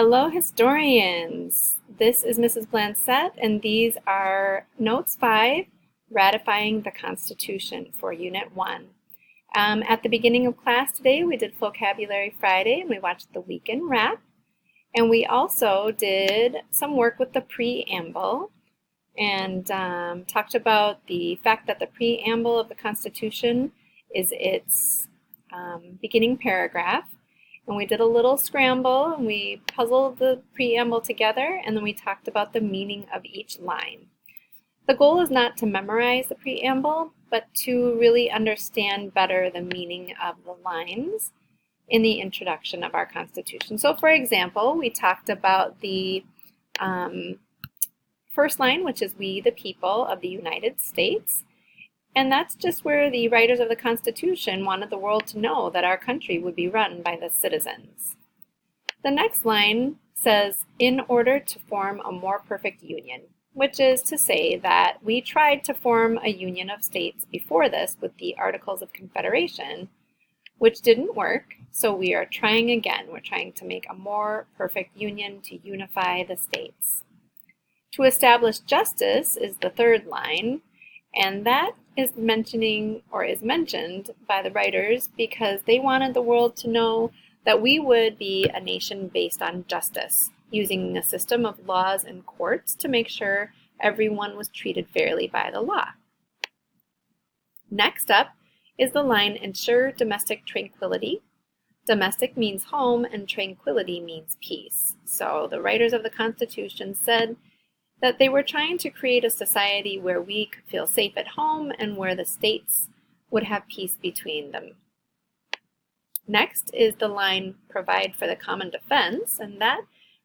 Hello, historians. This is Mrs. Blancett, and these are Notes 5, Ratifying the Constitution for Unit 1. At the beginning of class today, we did Vocabulary Friday, and we watched the Weekend Wrap. And we also did some work with the preamble and talked about the fact that the preamble of the Constitution is its beginning paragraph. And we did a little scramble and we puzzled the preamble together, and then we talked about the meaning of each line. The goal is not to memorize the preamble, but to really understand better the meaning of the lines in the introduction of our Constitution. So for example, we talked about the first line, which is "We the people of the United States." And that's just where the writers of the Constitution wanted the world to know that our country would be run by the citizens. The next line says, "In order to form a more perfect union," which is to say that we tried to form a union of states before this with the Articles of Confederation, which didn't work, so we are trying again. We're trying to make a more perfect union to unify the states. To establish justice is the third line, and that is mentioned by the writers because they wanted the world to know that we would be a nation based on justice, using a system of laws and courts to make sure everyone was treated fairly by the law. Next up is the line, "Ensure domestic tranquility." Domestic means home and tranquility means peace. So the writers of the Constitution said that they were trying to create a society where we could feel safe at home and where the states would have peace between them. Next is the line, "Provide for the common defense," and that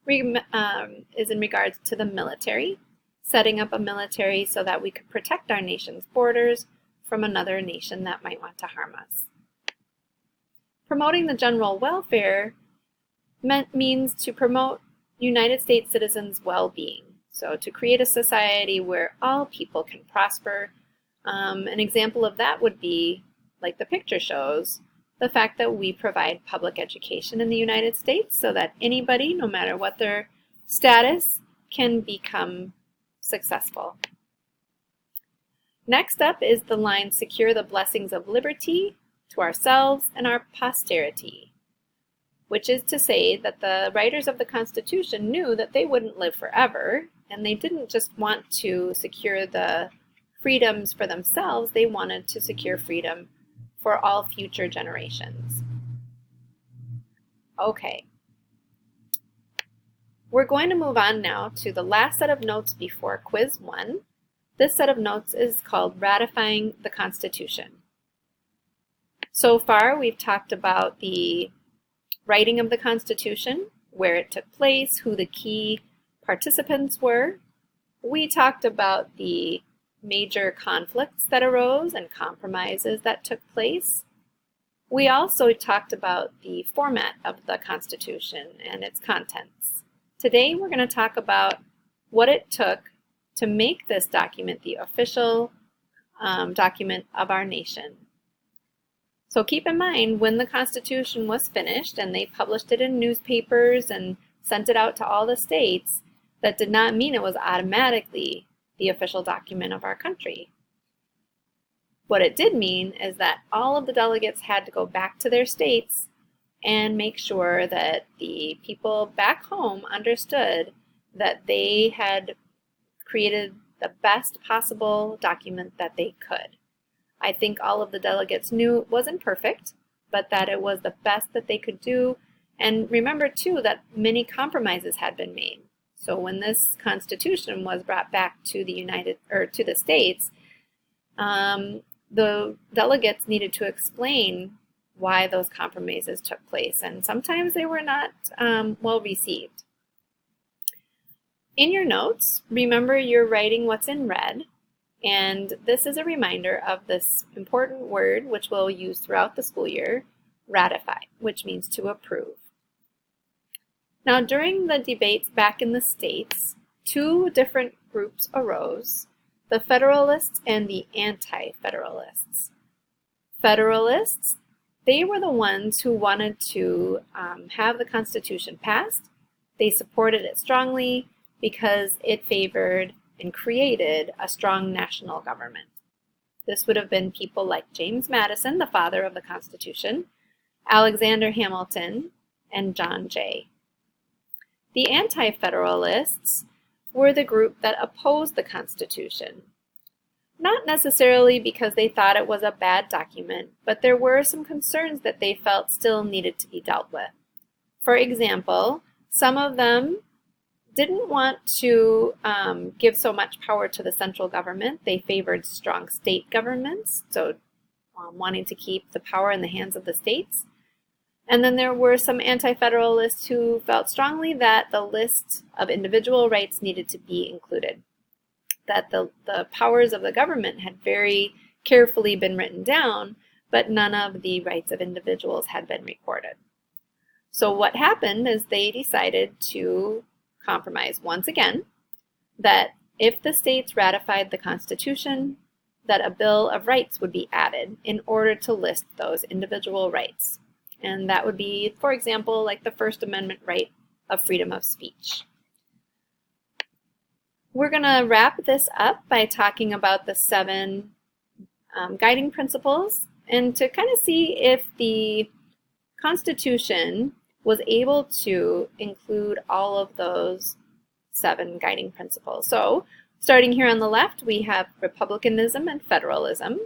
is in regards to the military, setting up a military so that we could protect our nation's borders from another nation that might want to harm us. Promoting the general welfare means to promote United States citizens' well-being. So to create a society where all people can prosper. An example of that would be, like the picture shows, the fact that we provide public education in the United States so that anybody, no matter what their status, can become successful. Next up is the line, "Secure the blessings of liberty to ourselves and our posterity," which is to say that the writers of the Constitution knew that they wouldn't live forever, and they didn't just want to secure the freedoms for themselves, they wanted to secure freedom for all future generations. Okay. We're going to move on now to the last set of notes before Quiz 1. This set of notes is called Ratifying the Constitution. So far, we've talked about the writing of the Constitution, where it took place, who the key participants were. We talked about the major conflicts that arose and compromises that took place. We also talked about the format of the Constitution and its contents. Today we're going to talk about what it took to make this document the official document of our nation. So keep in mind, when the Constitution was finished and they published it in newspapers and sent it out to all the states, that did not mean it was automatically the official document of our country. What it did mean is that all of the delegates had to go back to their states and make sure that the people back home understood that they had created the best possible document that they could. I think all of the delegates knew it wasn't perfect, but that it was the best that they could do. And remember too that many compromises had been made. So when this Constitution was brought back to the states, the delegates needed to explain why those compromises took place, and sometimes they were not well received. In your notes, remember you're writing what's in red, and this is a reminder of this important word which we'll use throughout the school year, ratify, which means to approve. Now, during the debates back in the states, two different groups arose, the Federalists and the Anti-Federalists. Federalists, they were the ones who wanted to have the Constitution passed, They supported it strongly because it favored and created a strong national government. This would have been people like James Madison, the father of the Constitution, Alexander Hamilton, and John Jay. The Anti-Federalists were the group that opposed the Constitution. Not necessarily because they thought it was a bad document, but there were some concerns that they felt still needed to be dealt with. For example, some of them didn't want to give so much power to the central government. They favored strong state governments, so wanting to keep the power in the hands of the states. And then there were some anti-federalists who felt strongly that the list of individual rights needed to be included, that the powers of the government had very carefully been written down, but none of the rights of individuals had been recorded. So what happened is they decided to compromise once again that if the states ratified the Constitution, that a Bill of Rights would be added in order to list those individual rights. And that would be, for example, like the First Amendment right of freedom of speech. We're going to wrap this up by talking about the 7 guiding principles and to kind of see if the Constitution was able to include all of those 7 guiding principles. So starting here on the left, we have republicanism and federalism.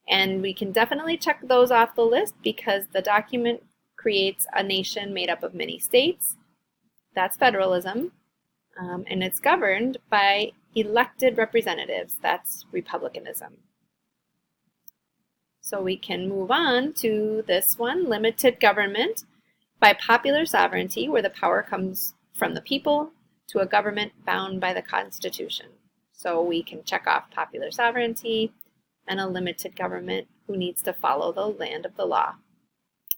And we can definitely check those off the list because the document creates a nation made up of many states. That's federalism. And it's governed by elected representatives. That's republicanism. So we can move on to this one, limited government by popular sovereignty, where the power comes from the people to a government bound by the Constitution. So we can check off popular sovereignty and a limited government who needs to follow the land of the law.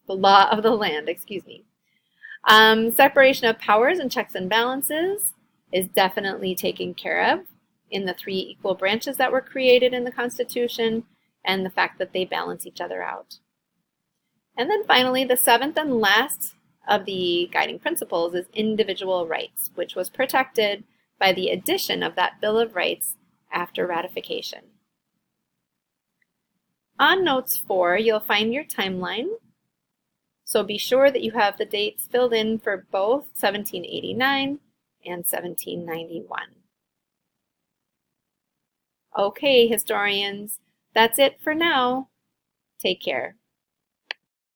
The law of the land, excuse me. Separation of powers and checks and balances is definitely taken care of in the 3 equal branches that were created in the Constitution and the fact that they balance each other out. And then finally, the 7th and last of the guiding principles is individual rights, which was protected by the addition of that Bill of Rights after ratification. On Notes 4, you'll find your timeline. So be sure that you have the dates filled in for both 1789 and 1791. Okay, historians, that's it for now. Take care.